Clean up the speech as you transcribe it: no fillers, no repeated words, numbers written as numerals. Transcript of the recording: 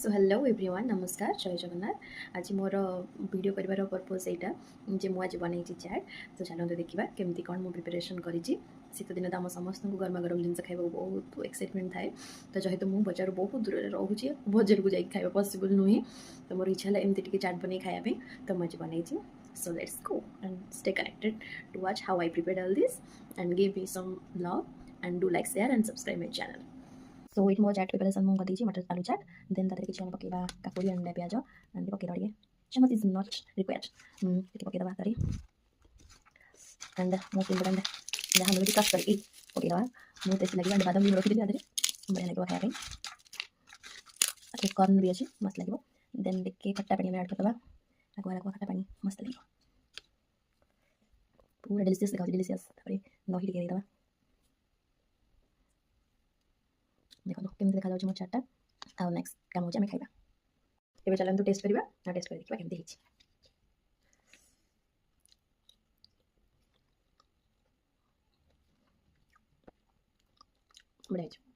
So hello everyone नमस्कार जय जगन्नाथ। आज मोर वीडियो कर पर्पज यहाँ जे मुझे बनई चैट। तो चलते देखा केमती कौन मु प्रिपेरेसन कर शीत दिन तो आम समस्त को गरमा गरम जिन खावा बहुत एक्साइटमेंट थाए। तो जेहेतु मुझे बजार बहुत दूर रोचे बजार को जाइए खावा पॉसिबल नुहे, तो मोर इच्छा है एमती चाट बन खायापी। तो मुझे बनई so let's go and stay connected to watch how I prepare all this and give me some love and do like share and subscribe my channel. So ये मो चाट प्रिपेरेसन मुझे करदेगी मटर आलू चाट। देन तार किसी पकड़ा काकुड़ी एंड प्याज एंड पकईदा टे चमच इज नॉट रिक्वायर्ड टी पकईदा तारी एंड मोस्ट इंपोर्टेंट जहाँ मिलूँ कट करके पकईदा बहुत टेस्ट लगे एंड बादाम भी रखी आधे बढ़िया लगे खाया कॉर्न भी अच्छे मस्त लगे। देन देख खट्टा पानी ऐड करदे आगुआ खट्टा पानी मस्त लगे पूरा डिलीशियस देखा डिलीशियस दही टे देदेबा देखो केमती देखा जाऊँ मो चाटा आ नेक्स्ट काम होची आमे खाइबा। एबे चलंतु टेस्ट करबा ना टेस्ट कर देखबा केमती हिची बढ़िया।